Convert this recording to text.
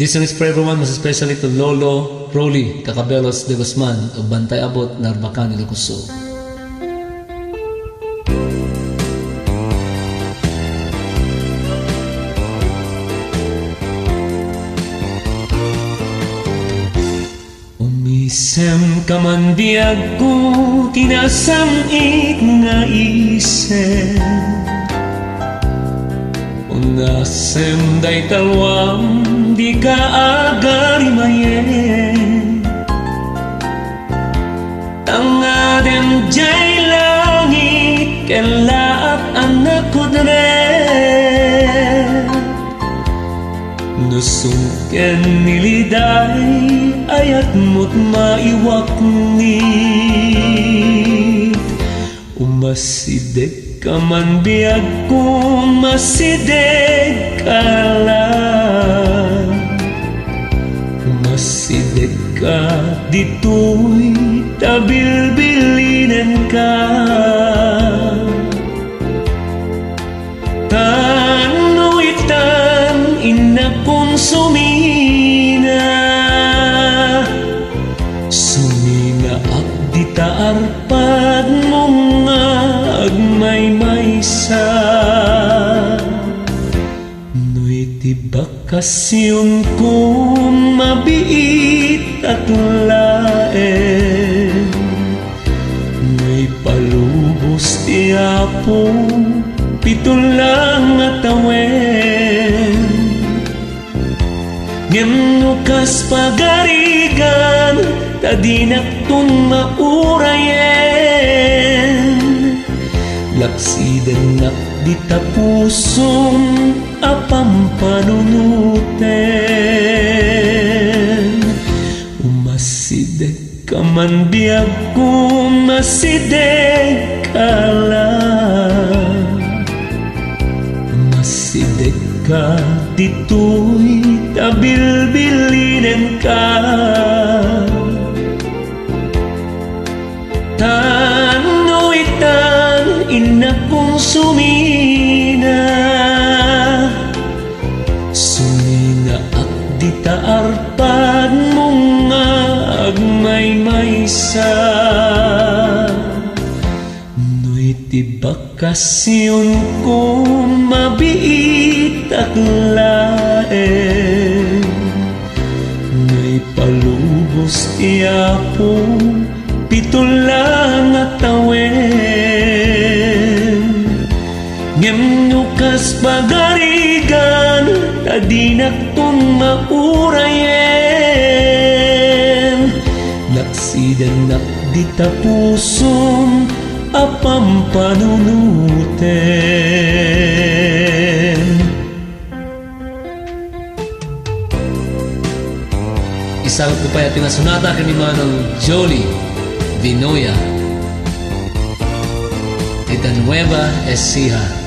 This song is for everyone, most especially to Lolo Rolly Cacabelos de Guzman of Bantay Abot, Narbacan, Ilocos. Umisem ka man biyag ko, tinasangit nga isem. Unasem day talwam, di ka agari mayen. Tangadem jay langit, kelaat anak ko dere. Nusungken niliday, ayat mo't maiwaknit. Umasidek ka man biyag ko, masidek ka lang. Umasidek ka dito'y tabilbilinen ka. Tanuitan ina kong sumina, sumina ak di taarpad mong nga agmay-maysa. No'y tibakasyon kong mabiit at laen. No'y palubos ti Apo, pito lang at awen. Ngem kas pagarigan, tadinak tong maurayen. Laksiden nak di tapusong apam panunuten. Umasidek ka man biyag ko, masidek ka lang. Masidek ka dito'y tabilbilinen ka. Tanuitan ina kong sumina, sumina at di taarpad mong nga agmay-maysa. No'y tibakasyon ko mabiit at laen. No'y palubos ti Apo, pito lang at awen. Ngem kas pagarigan, tadinak tong maurayen. Laksiden nak di tapusong apam panunuten. Isang ko pa yating nasunata kanima ng Jolie Vinoya de Nueva Ecija.